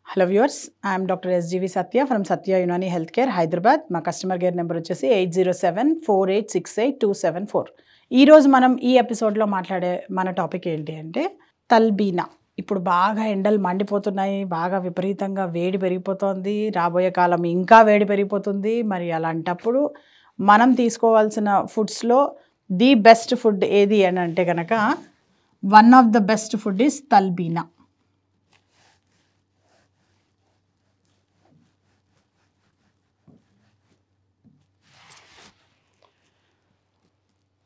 Hello viewers, I am Dr. SGV Satya from Satya Unani Healthcare, Hyderabad. మా customer care number వచ్చేసి 8074868274. ఈరోజు మనం ఈ ఎపిసోడ్లో మాట్లాడే మన టాపిక్ ఏంటి అంటే తల్బీనా. ఇప్పుడు బాగా ఎండలు మండిపోతున్నాయి, బాగా విపరీతంగా వేడి పెరిగిపోతుంది, రాబోయే కాలం ఇంకా వేడి పెరిగిపోతుంది. మరి అలాంటప్పుడు మనం తీసుకోవాల్సిన ఫుడ్స్లో ది బెస్ట్ ఫుడ్ ఏది అని అంటే కనుక one of the best food is talbina.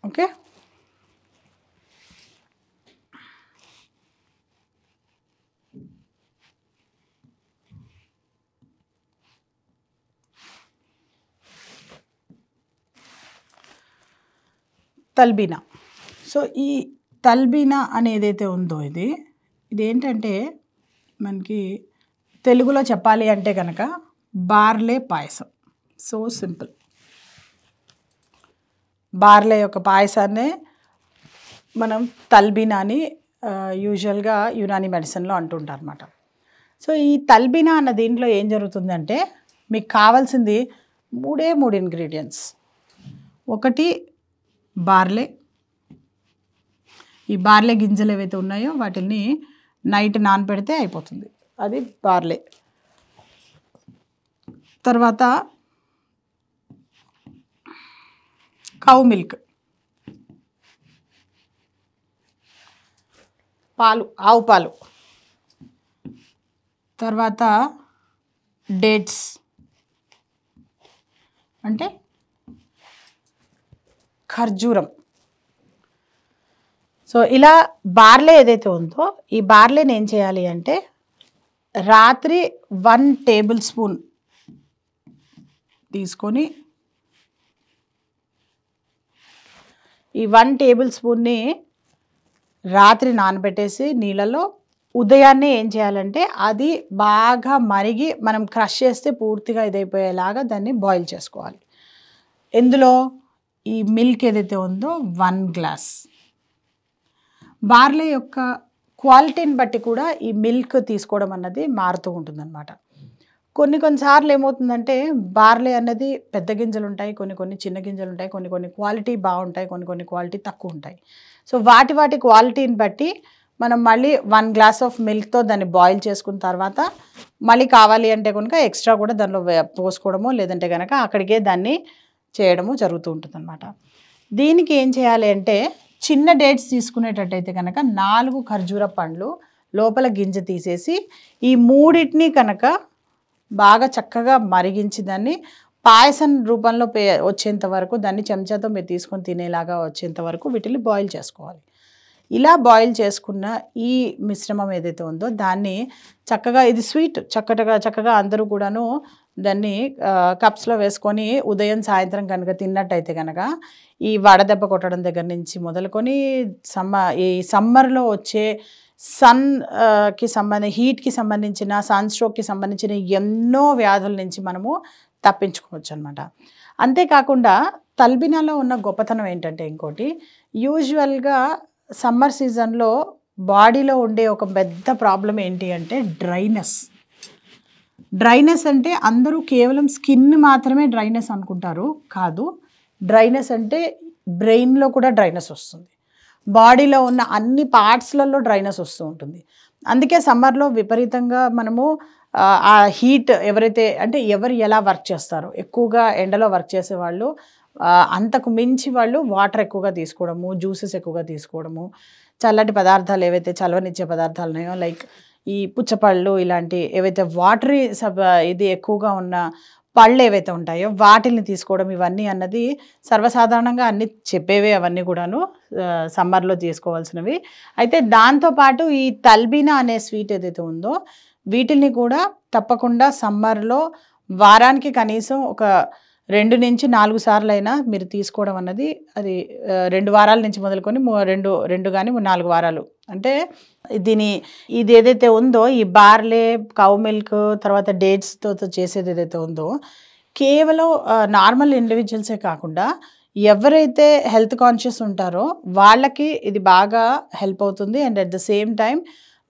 Okay, talbina. So ఈ తల్బీనా అనేదైతే ఉందో ఇదేంటంటే మనకి తెలుగులో చెప్పాలి అంటే కనుక బార్లే పాయసం. So simple. బార్లే యొక్క పాయసాన్నే మనం తల్బీనా అని యూజువల్గా యునానీ మెడిసిన్లో అంటుంటారు అన్నమాట. సో ఈ తల్బీనా అన్న దీంట్లో ఏం జరుగుతుందంటే మీకు కావాల్సింది మూడు ఇంగ్రీడియంట్స్. ఒకటి బార్లే. ఈ బార్లే గింజలు ఏవైతే ఉన్నాయో వాటిని నైట్ నానబెడితే అయిపోతుంది, అది బార్లే. తర్వాత కౌ మిల్క్, పాలు, ఆవు పాలు. తర్వాత డేట్స్ అంటే ఖర్జూరం. సో ఇలా బార్లే ఏదైతే ఉందో ఈ బార్లేని ఏం చేయాలి అంటే రాత్రి 1 టేబుల్ స్పూన్ తీసుకొని ఈ 1 టేబుల్ స్పూన్ని రాత్రి నానబెట్టేసి నీళ్ళలో ఉదయాన్నే ఏం చేయాలంటే అది బాగా మరిగి మనం క్రష్ చేస్తే పూర్తిగా ఇదైపోయేలాగా దాన్ని బాయిల్ చేసుకోవాలి. ఇందులో ఈ మిల్క్ ఏదైతే ఉందో 1 గ్లాస్. బార్లే యొక్క క్వాలిటీని బట్టి కూడా ఈ మిల్క్ తీసుకోవడం అన్నది మారుతూ ఉంటుందన్నమాట. కొన్నిసార్లు ఏమవుతుందంటే బార్లే అన్నది పెద్ద గింజలు ఉంటాయి, కొన్ని చిన్న గింజలు ఉంటాయి, కొన్ని క్వాలిటీ బాగుంటాయి, కొన్ని క్వాలిటీ తక్కువ ఉంటాయి. సో వాటి క్వాలిటీని బట్టి మనం మళ్ళీ 1 గ్లాస్ ఆఫ్ మిల్క్తో దాన్ని బాయిల్ చేసుకున్న తర్వాత మళ్ళీ కావాలి అంటే కనుక ఎక్స్ట్రా కూడా దానిలో పోసుకోవడము, లేదంటే కనుక అక్కడికే దాన్ని చేయడము జరుగుతూ ఉంటుంది అన్నమాట. దీనికి ఏం చేయాలి అంటే చిన్న డేట్స్ తీసుకునేటట్టయితే కనుక 4 ఖర్జూర పండ్లు లోపల గింజ తీసేసి ఈ మూడింటిని కనుక బాగా చక్కగా మరిగించి దాన్ని పాయసం రూపంలో వచ్చేంత వరకు దాన్ని చెంచాతో మీరు తీసుకొని తినేలాగా వచ్చేంత వరకు వీటిని బాయిల్ చేసుకోవాలి. ఇలా బాయిల్ చేసుకున్న ఈ మిశ్రమం ఏదైతే ఉందో దాన్ని చక్కగా, ఇది స్వీట్, చక్కగా అందరూ కూడాను దాన్ని కప్స్లో వేసుకొని ఉదయం సాయంత్రం కనుక తిన్నట్టయితే కనుక ఈ వడదెబ్బ కొట్టడం దగ్గర నుంచి మొదలుకొని ఈ సమ్మర్లో వచ్చే హీట్కి సంబంధించిన సన్ స్ట్రోక్కి సంబంధించిన ఎన్నో వ్యాధుల నుంచి మనము తప్పించుకోవచ్చు అనమాట. అంతేకాకుండా తల్బీనాలో ఉన్న గొప్పతనం ఏంటంటే ఇంకోటి, యూజువల్గా సమ్మర్ సీజన్లో బాడీలో ఉండే ఒక పెద్ద ప్రాబ్లం ఏంటి అంటే డ్రైనెస్ అంటే అందరూ కేవలం స్కిన్ మాత్రమే డ్రైనెస్ అనుకుంటారు. కాదు, డ్రైనెస్ అంటే బ్రెయిన్లో కూడా డ్రైనెస్ వస్తుంది, బాడీలో ఉన్న అన్ని పార్ట్స్లలో డ్రైనెస్ వస్తూ ఉంటుంది. అందుకే సమ్మర్లో విపరీతంగా మనము ఆ హీట్ ఎవరు ఎలా వర్క్ చేస్తారో, ఎక్కువగా ఎండలో వర్క్ చేసేవాళ్ళు అంతకు మించి వాళ్ళు వాటర్ ఎక్కువగా తీసుకోవడము, జ్యూసెస్ ఎక్కువగా తీసుకోవడము, చల్లటి పదార్థాలు ఏవైతే చలవనిచ్చే పదార్థాలు ఉన్నాయో లైక్ ఈ పుచ్చపళ్ళు, ఇలాంటి ఏవైతే వాటరీ ఇది ఎక్కువగా ఉన్న పళ్ళు ఏవైతే ఉంటాయో వాటిని తీసుకోవడం, ఇవన్నీ అన్నది సర్వసాధారణంగా అన్ని చెప్పేవే అవన్నీ కూడాను సమ్మర్లో తీసుకోవాల్సినవి. అయితే దాంతోపాటు ఈ తల్బీనా అనే స్వీట్ ఏదైతే ఉందో వీటిని కూడా తప్పకుండా సమ్మర్లో వారానికి కనీసం ఒక 2 నుంచి 4 సార్లు అయినా మీరు తీసుకోవడం అన్నది, అది 2 వారాల నుంచి మొదలుకొని 2 కానీ 4 వారాలు అంటే ఇది ఏదైతే ఉందో ఈ బార్లే, కౌ మిల్క్, తర్వాత డేట్స్తో చేసేది ఏదైతే ఉందో కేవలం నార్మల్ ఇండివిజువల్సే కాకుండా ఎవరైతే హెల్త్ కాన్షియస్ ఉంటారో వాళ్ళకి ఇది బాగా హెల్ప్ అవుతుంది. And at the same time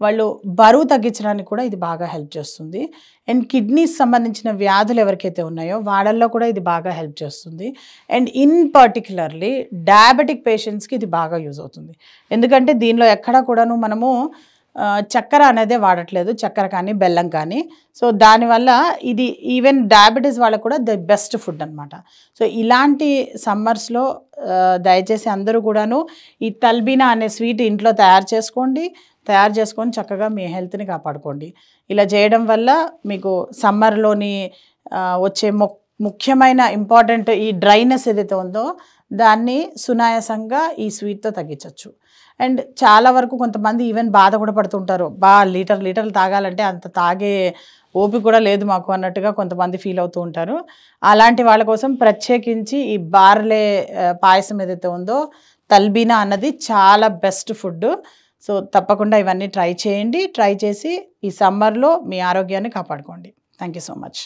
వాళ్ళు బరువు తగ్గించడానికి కూడా ఇది బాగా హెల్ప్ చేస్తుంది. అండ్ కిడ్నీస్ సంబంధించిన వ్యాధులు ఎవరికైతే ఉన్నాయో వాళ్ళల్లో కూడా ఇది బాగా హెల్ప్ చేస్తుంది. అండ్ ఇన్ పర్టిక్యులర్లీ డయాబెటిక్ పేషెంట్స్కి ఇది బాగా యూజ్ అవుతుంది. ఎందుకంటే దీనిలో ఎక్కడా కూడాను మనము చక్కెర అనేదే వాడట్లేదు, చక్కెర కానీ బెల్లం కానీ. సో దానివల్ల ఇది ఈవెన్ డయాబెటీస్ వాళ్ళకు కూడా ద బెస్ట్ ఫుడ్ అనమాట. సో ఇలాంటి సమ్మర్స్లో దయచేసి అందరూ కూడాను ఈ తల్బీనా అనే స్వీట్ ఇంట్లో తయారు చేసుకొని చక్కగా మీ హెల్త్ని కాపాడుకోండి. ఇలా చేయడం వల్ల మీకు సమ్మర్లోని వచ్చే ముఖ్యమైన ఇంపార్టెంట్ ఈ డ్రైనెస్ ఏదైతే ఉందో దాన్ని సునాయాసంగా ఈ స్వీట్తో తగ్గించవచ్చు. అండ్ చాలా వరకు కొంతమంది ఈవెన్ బాధ కూడా పడుతుంటారు, లీటర్లు తాగాలంటే అంత తాగే ఓపిక కూడా లేదు మాకు అన్నట్టుగా కొంతమంది ఫీల్ అవుతూ ఉంటారు. అలాంటి వాళ్ళ కోసం ప్రత్యేకించి ఈ బార్లే పాయసం ఏదైతే ఉందో తల్బీనా అన్నది చాలా బెస్ట్ ఫుడ్. సో తప్పకుండా ఇవన్నీ ట్రై చేయండి. ట్రై చేసి ఈ సమ్మర్లో మీ ఆరోగ్యాన్ని కాపాడుకోండి. Thank you so much.